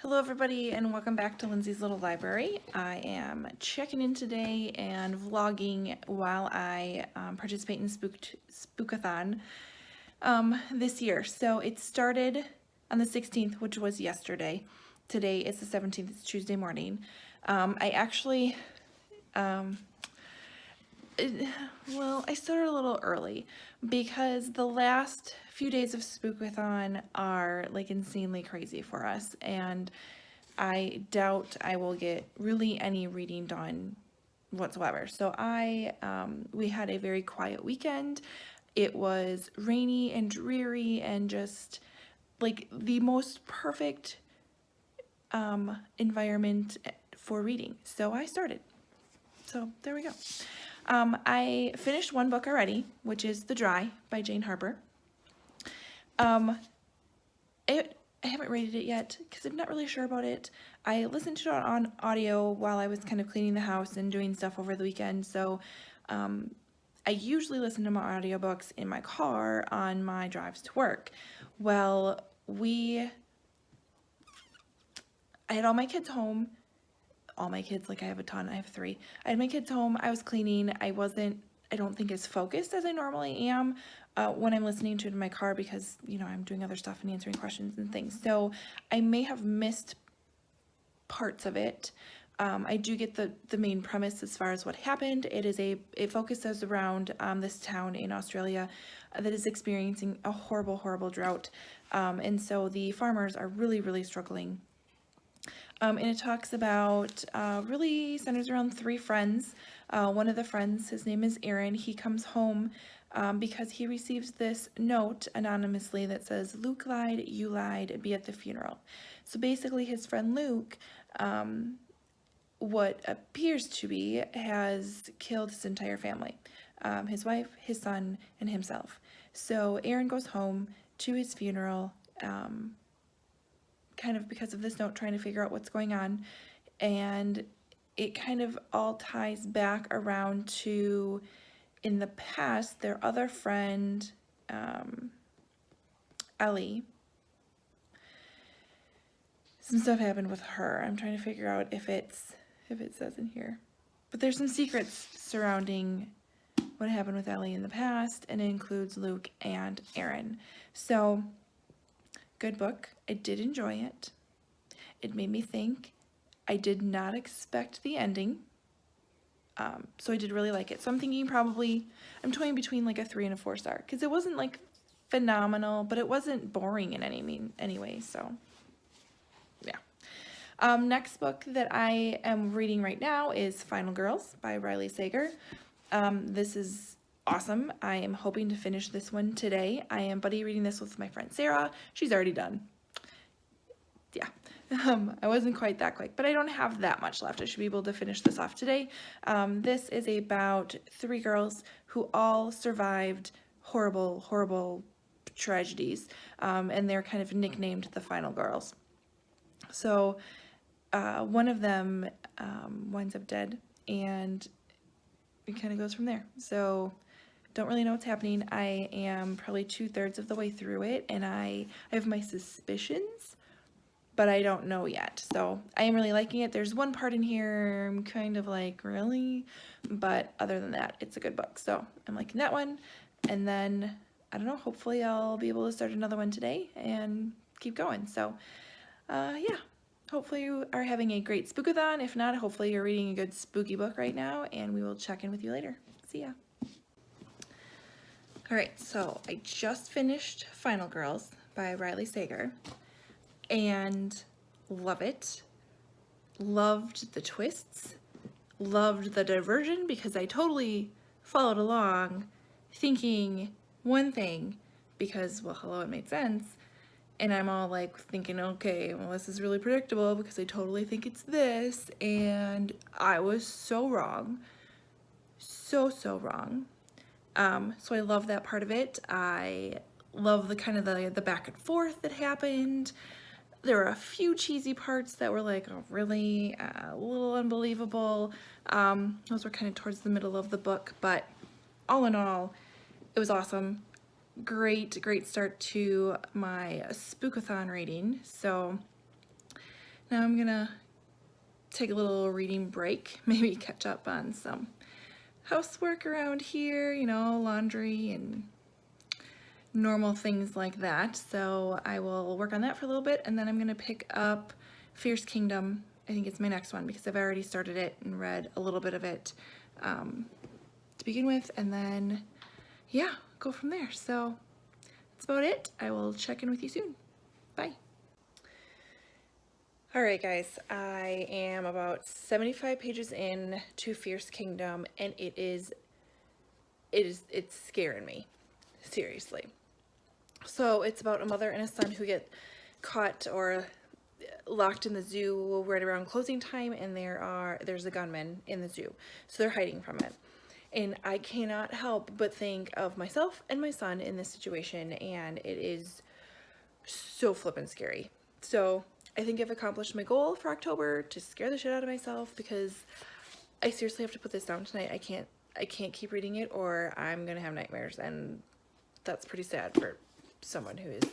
Hello everybody and welcome back to Lindsay's Little Library. I am checking in today and vlogging while I participate in Spookathon this year. So it started on the 16th, which was yesterday. Today is the 17th, it's Tuesday morning. I actually, I started a little early because the last few days of Spookathon are like insanely crazy for us, and I doubt I will get really any reading done whatsoever. So we had a very quiet weekend. It was rainy and dreary and just like the most perfect environment for reading. So I started. So there we go. I finished one book already, which is The Dry by Jane Harper. I haven't rated it yet because I'm not really sure about it. I listened to it on audio while I was kind of cleaning the house and doing stuff over the weekend. So I usually listen to my audiobooks in my car on my drives to work. Well, I had all my kids home. All my kids, like I have a ton, I have 3. I had my kids home, I was cleaning. I don't think as focused as I normally am when I'm listening to it in my car because, you know, I'm doing other stuff and answering questions and things. So I may have missed parts of it. I do get the main premise as far as what happened. It focuses around this town in Australia that is experiencing a horrible, horrible drought. And so the farmers are really, really struggling. And it talks about, really centers around 3 friends. One of the friends, his name is Aaron. He comes home because he receives this note anonymously that says, "Luke lied, you lied, be at the funeral." So basically his friend Luke, what appears to be, has killed his entire family. His wife, his son, and himself. So Aaron goes home to his funeral, kind of because of this note, trying to figure out what's going on, and it kind of all ties back around to, in the past, their other friend, Ellie. Some stuff happened with her. I'm trying to figure out if it says in here, but there's some secrets surrounding what happened with Ellie in the past, and it includes Luke and Aaron. So good book. I did enjoy it. It made me think. I did not expect the ending. So I did really like it. So I'm thinking I'm toying between like a 3 and a 4 star because it wasn't like phenomenal, but it wasn't boring in any way. So yeah. Next book that I am reading right now is Final Girls by Riley Sager. This is awesome. I am hoping to finish this one today. I am buddy reading this with my friend Sarah. She's already done. Yeah, I wasn't quite that quick, but I don't have that much left. I should be able to finish this off today. This is about 3 girls who all survived horrible, horrible tragedies, and they're kind of nicknamed the Final Girls. So one of them winds up dead, and it kind of goes from there. So don't really know what's happening. I am probably 2/3 of the way through it, and I have my suspicions, but I don't know yet. So I am really liking it. There's one part in here I'm kind of like, really? But other than that, it's a good book. So I'm liking that one. And then, I don't know, hopefully I'll be able to start another one today and keep going. So yeah, hopefully you are having a great Spookathon. If not, hopefully you're reading a good spooky book right now, and we will check in with you later. See ya. Alright, so I just finished Final Girls by Riley Sager, and love it. Loved the twists, loved the diversion because I totally followed along thinking one thing because, well, hello, it made sense, and I'm all like thinking, okay, well, this is really predictable because I totally think it's this, and I was so wrong. So wrong. So I love that part of it. I love the kind of the back and forth that happened. There were a few cheesy parts that were like, oh, really? A little unbelievable. Those were kind of towards the middle of the book, but all in all, it was awesome. Great start to my Spookathon reading. So now I'm gonna take a little reading break, maybe catch up on some housework around here, you know, laundry and normal things like that. So I will work on that for a little bit, and then I'm gonna pick up Fierce Kingdom. I think it's my next one because I've already started it and read a little bit of it to begin with, and then yeah, go from there. So that's about it. I will check in with you soon. Bye. All right, guys, I am about 75 pages in to Fierce Kingdom, and it's scaring me, seriously. So it's about a mother and a son who get caught or locked in the zoo right around closing time, and there's a gunman in the zoo, so they're hiding from it. And I cannot help but think of myself and my son in this situation, and it is so flippin' scary. So I think I've accomplished my goal for October, to scare the shit out of myself, because I seriously have to put this down tonight. I can't keep reading it or I'm gonna have nightmares, and that's pretty sad for someone who is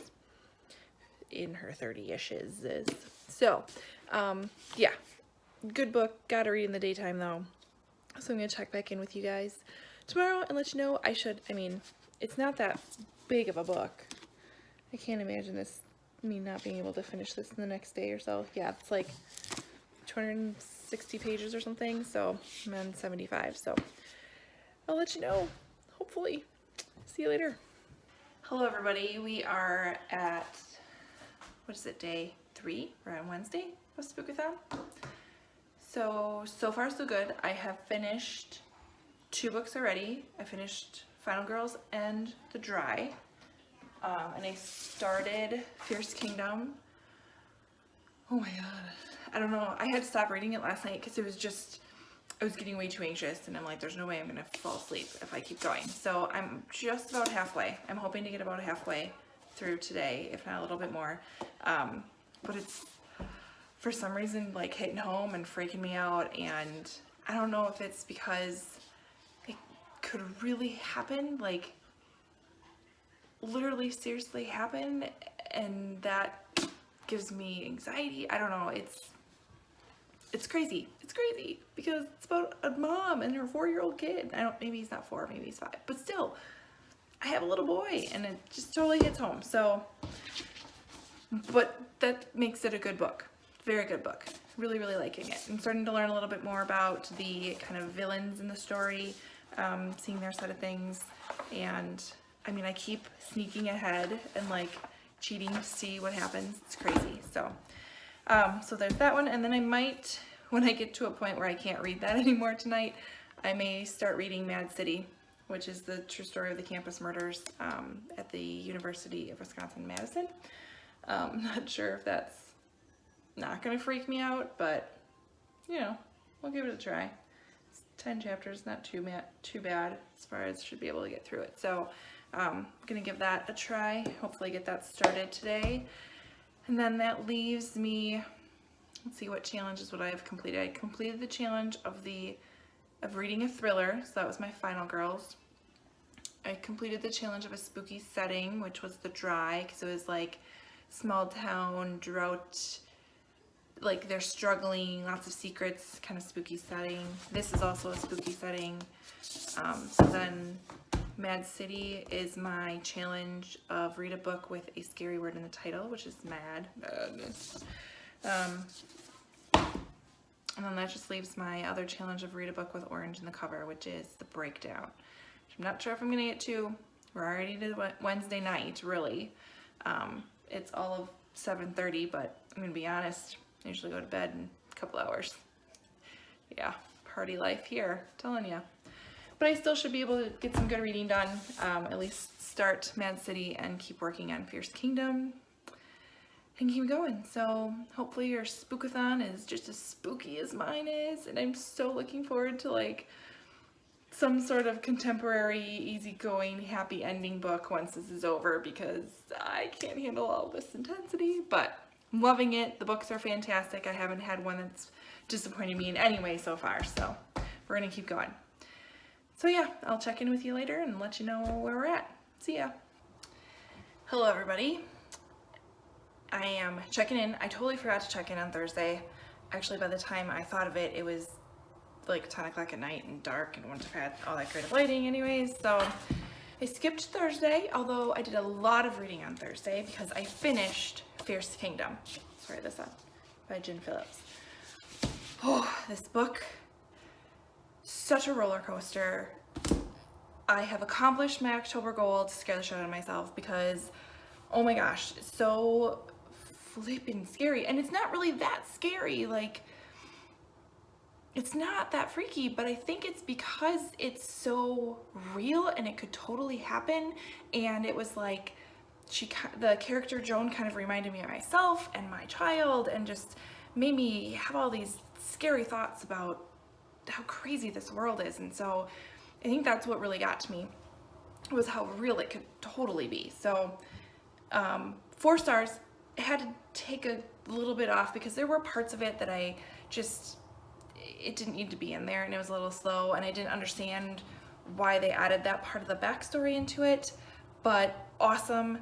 in her 30-ishes. So, yeah, good book. Gotta read in the daytime though. So I'm gonna check back in with you guys tomorrow and let you know. I mean, it's not that big of a book. I can't imagine me not being able to finish this in the next day or so. Yeah, it's like 260 pages or something, so I'm on 75, so I'll let you know, hopefully. See you later. Hello everybody, we are at, what is it, day 3? We're on Wednesday of Spookathon. So far so good. I have finished 2 books already. I finished Final Girls and The Dry. And I started Fierce Kingdom. Oh my god. I don't know. I had to stop reading it last night because I was getting way too anxious, and I'm like, there's no way I'm going to fall asleep if I keep going. So I'm just about halfway. I'm hoping to get about halfway through today, if not a little bit more. But it's, for some reason, like hitting home and freaking me out, and I don't know if it's because it could really happen, like literally seriously happen, and that gives me anxiety. I don't know, it's crazy. It's crazy because it's about a mom and her 4-year-old kid. Maybe he's not 4, maybe he's 5, but still, I have a little boy, and it just totally hits home. So, but that makes it a good book. Very good book. Really, really liking it. I'm starting to learn a little bit more about the kind of villains in the story, seeing their side of things, and I mean, I keep sneaking ahead and like cheating to see what happens. It's crazy. So, so there's that one. And then I might, when I get to a point where I can't read that anymore tonight, I may start reading Mad City, which is the true story of the campus murders at the University of Wisconsin-Madison. Not sure if that's not gonna freak me out, but you know, we'll give it a try. It's 10 chapters, not too bad as far as should be able to get through it. So I'm gonna give that a try, hopefully get that started today. And then that leaves me, let's see, what challenges would I have completed? I completed the challenge of reading a thriller, so that was my Final Girls. I completed the challenge of a spooky setting, which was The Dry, because it was like small town, drought, like they're struggling, lots of secrets, kind of spooky setting. This is also a spooky setting. So then Mad City is my challenge of read a book with a scary word in the title, which is madness. And then that just leaves my other challenge of read a book with orange in the cover, which is The Breakdown. Which I'm not sure if I'm gonna get to. We're already to Wednesday night, really. It's all of 7:30, but I'm gonna be honest, I usually go to bed in a couple hours. Yeah, party life here, telling ya. But I still should be able to get some good reading done, at least start Mad City and keep working on Fierce Kingdom and keep going. So hopefully your Spookathon is just as spooky as mine is, and I'm so looking forward to like some sort of contemporary, easygoing, happy ending book once this is over, because I can't handle all this intensity, but I'm loving it. The books are fantastic. I haven't had one that's disappointed me in any way so far, so we're gonna keep going. So yeah, I'll check in with you later and let you know where we're at. See ya. Hello everybody. I am checking in. I totally forgot to check in on Thursday. Actually, by the time I thought of it, it was like 10 o'clock at night and dark and wouldn't have had all that great lighting anyways. So I skipped Thursday, although I did a lot of reading on Thursday because I finished Fierce Kingdom. Sorry, this up by Jen Phillips. Oh, this book, such a roller coaster. I have accomplished my October goal to scare the shit out of myself because, oh my gosh, it's so flippin' scary. And it's not really that scary, like, it's not that freaky, but I think it's because it's so real and it could totally happen. And it was like, the character Joan kind of reminded me of myself and my child and just made me have all these scary thoughts about how crazy this world is. And so I think that's what really got to me, was how real it could totally be. So 4 stars. I had to take a little bit off because there were parts of it that it didn't need to be in there, and it was a little slow, and I didn't understand why they added that part of the backstory into it, but awesome.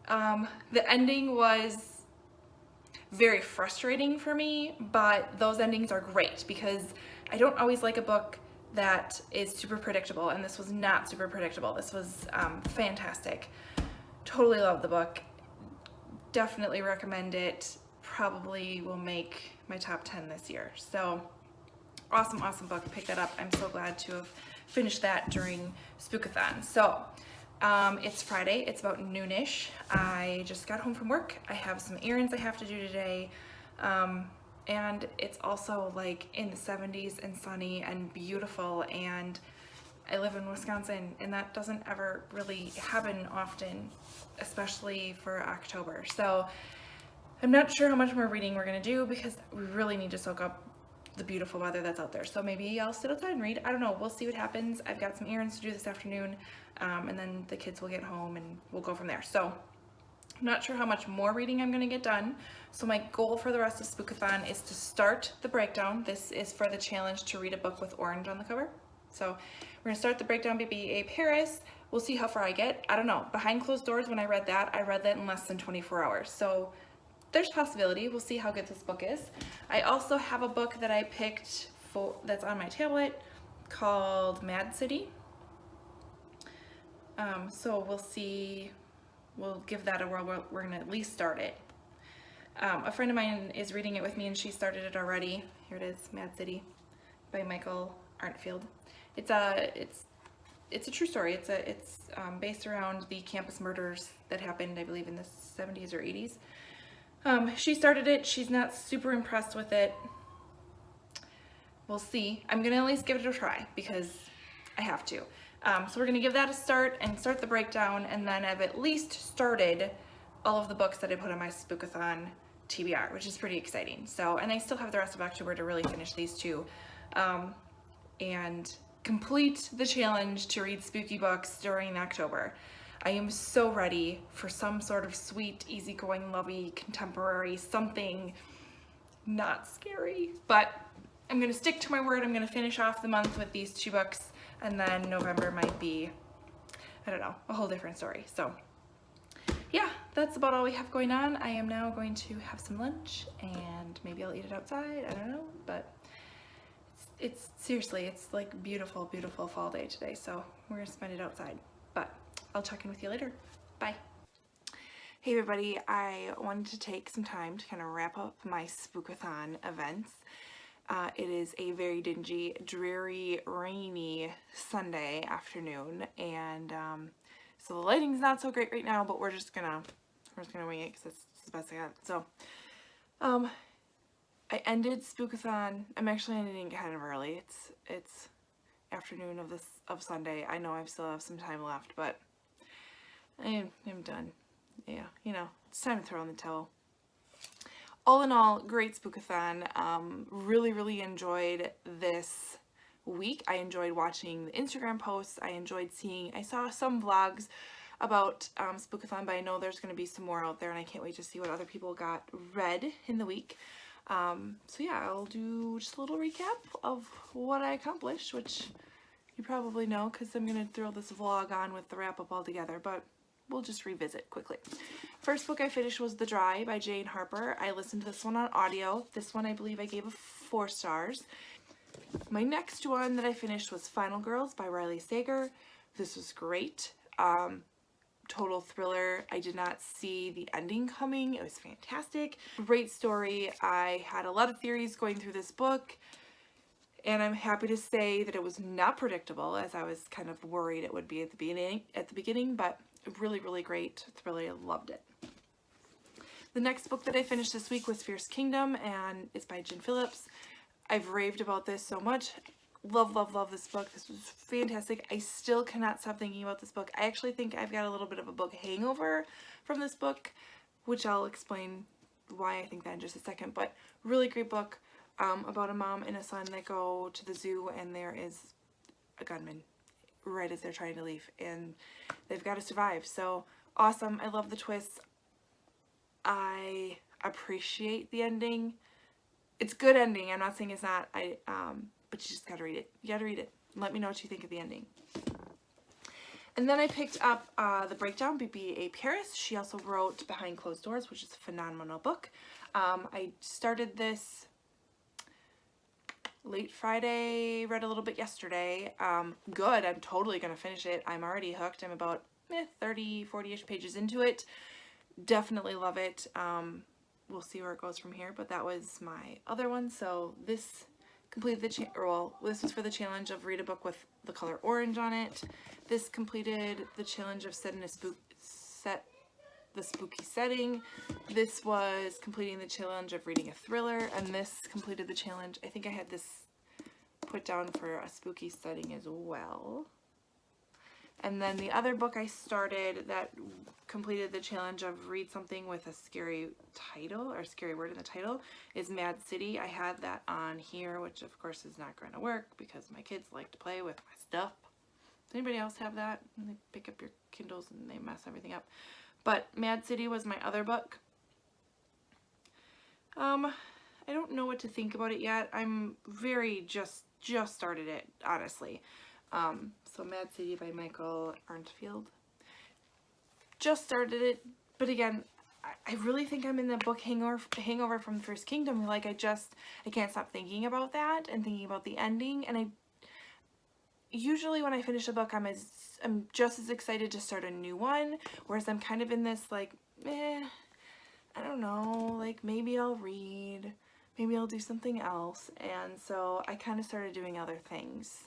The ending was very frustrating for me, but those endings are great because I don't always like a book that is super predictable, and this was not super predictable. This was fantastic. Totally love the book. Definitely recommend it. Probably will make my top 10 this year. So awesome book. Pick that up. I'm so glad to have finished that during Spookathon. So it's Friday. It's about noonish. I just got home from work. I have some errands I have to do today. And it's also like in the 70s and sunny and beautiful, and I live in Wisconsin, and that doesn't ever really happen often, especially for October. So I'm not sure how much more reading we're gonna do because we really need to soak up the beautiful weather that's out there. So maybe I'll sit outside and read. I don't know. We'll see what happens. I've got some errands to do this afternoon, and then the kids will get home and we'll go from there. So I'm not sure how much more reading I'm gonna get done. So my goal for the rest of Spookathon is to start the breakdown. This is for the challenge to read a book with orange on the cover. So we're gonna start the breakdown BBA Paris. We'll see how far I get. I don't know. Behind closed doors, when I read that in less than 24 hours. So there's possibility. We'll see how good this book is. I also have a book that I picked that's on my tablet called Mad City. So we'll see. We'll give that a whirl. We're gonna at least start it. A friend of mine is reading it with me, and she started it already. Here it is, Mad City by Michael Arntfield. It's a true story. It's based around the campus murders that happened, I believe, in the 70s or 80s. She started it. She's not super impressed with it. We'll see. I'm gonna at least give it a try because I have to. So we're gonna give that a start and start the breakdown, and then I've at least started all of the books that I put on my Spookathon TBR, which is pretty exciting. So, and I still have the rest of October to really finish these two, and complete the challenge to read spooky books during October. I am so ready for some sort of sweet, easygoing, lovey, contemporary, something not scary. But I'm gonna stick to my word. I'm gonna finish off the month with these 2 books, and then November might be, I don't know, a whole different story. So yeah, that's about all we have going on. I am now going to have some lunch, and maybe I'll eat it outside. I don't know, but it's seriously, it's like beautiful, beautiful fall day today. So we're gonna spend it outside. But I'll check in with you later. Bye. Hey everybody, I wanted to take some time to kind of wrap up my Spookathon events. It is a very dingy, dreary, rainy Sunday afternoon, and so the lighting's not so great right now, but we're just gonna wing it because it's the best I got. So I ended Spookathon. I'm actually ending it kind of early. It's afternoon of Sunday. I know I still have some time left, but I'm done. Yeah, you know, it's time to throw in the towel. All in all, great Spookathon. Really enjoyed this week. I enjoyed watching the Instagram posts. I saw some vlogs about Spookathon, but I know there's going to be some more out there, and I can't wait to see what other people got read in the week. So yeah, I'll do just a little recap of what I accomplished, which you probably know because I'm going to throw this vlog on with the wrap up all together. But we'll just revisit quickly. First book I finished was The Dry by Jane Harper. I listened to this one on audio. This one I believe I gave a 4 stars. My next one that I finished was Final Girls by Riley Sager. This was great. Total thriller. I did not see the ending coming. It was fantastic. Great story. I had a lot of theories going through this book, and I'm happy to say that it was not predictable, as I was kind of worried it would be at the beginning, but really, really great thriller. I loved it. The next book that I finished this week was Fierce Kingdom, and it's by Jen Phillips. I've raved about this so much. Love, love, love this book. This was fantastic. I still cannot stop thinking about this book. I actually think I've got a little bit of a book hangover from this book, which I'll explain why I think that in just a second. But really great book about a mom and a son that go to the zoo, and there is a gunman right as they're trying to leave, and they've got to survive. So awesome. I love the twists. I appreciate the ending. It's a good ending. I'm not saying it's not. But you just gotta read it. You gotta read it. Let me know what you think of the ending. And then I picked up The Breakdown by B.A. Paris. She also wrote Behind Closed Doors, which is a phenomenal book. I started this late Friday, read a little bit yesterday. Good. I'm totally gonna finish it. I'm already hooked. I'm about 30, 40-ish pages into it. Definitely love it. We'll see where it goes from here, but that was my other one. So this completed this was for the challenge of read a book with the color orange on it. This completed the challenge of set the spooky setting. This was completing the challenge of reading a thriller, and this completed the challenge. I think I had this put down for a spooky setting as well. And then the other book I started that completed the challenge of read something with a scary title or scary word in the title is Mad City. I had that on here, which of course is not going to work because my kids like to play with my stuff. Does anybody else have that? And they pick up your Kindles and they mess everything up. But Mad City was my other book. I don't know what to think about it yet. I'm very just started it, honestly. So Mad City by Michael Arntfield. Just started it, but again, I really think I'm in the book hangover from First Kingdom. Like I can't stop thinking about that and thinking about the ending. And usually when I finish a book, I'm just as excited to start a new one. Whereas I'm kind of in this like, I don't know, like maybe I'll read, maybe I'll do something else. And so I kind of started doing other things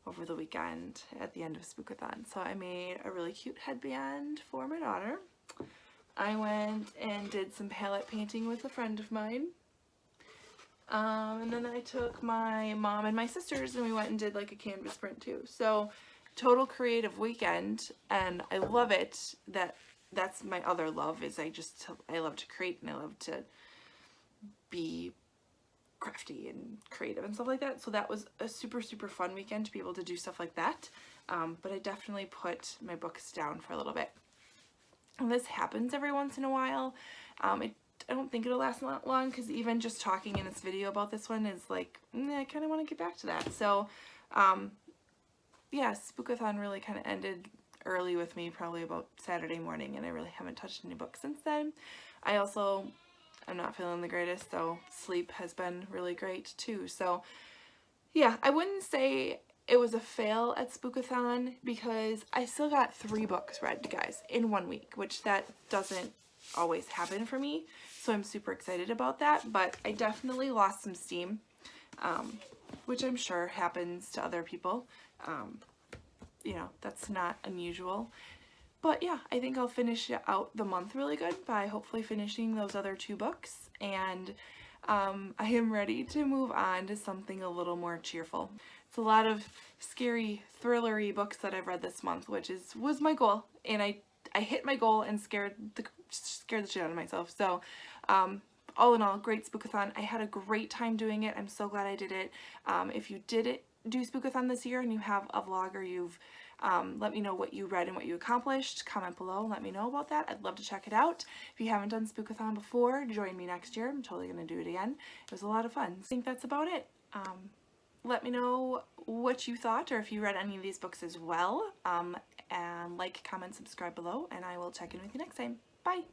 over the weekend at the end of Spookathon. So I made a really cute headband for my daughter. I went and did some palette painting with a friend of mine. And then I took my mom and my sisters and we went and did like a canvas print too. So total creative weekend, and I love it. That's my other love, is I love to create and I love to be crafty and creative and stuff like that. So that was a super, super fun weekend to be able to do stuff like that. But I definitely put my books down for a little bit. And this happens every once in a while. I don't think it'll last long because even just talking in this video about this one is like, I kind of want to get back to that. So yeah, Spookathon really kind of ended early with me, probably about Saturday morning, and I really haven't touched any books since then. I'm not feeling the greatest, so sleep has been really great too. So yeah, I wouldn't say it was a fail at Spookathon because I still got 3 books read, guys, in 1 week, which that doesn't always happen for me. So I'm super excited about that, but I definitely lost some steam, which I'm sure happens to other people. You know, that's not unusual. But yeah, I think I'll finish out the month really good by hopefully finishing those other 2 books. And I am ready to move on to something a little more cheerful. It's a lot of scary, thrillery books that I've read this month, which was my goal. And I hit my goal and scared the shit out of myself. So all in all, great Spookathon. I had a great time doing it. I'm so glad I did it. If you do Spookathon this year and you have a vlog or you've let me know what you read and what you accomplished. Comment below and let me know about that. I'd love to check it out. If you haven't done Spookathon before, join me next year. I'm totally going to do it again. It was a lot of fun. I think that's about it. Let me know what you thought or if you read any of these books as well. and like, comment, subscribe below, and I will check in with you next time. Bye!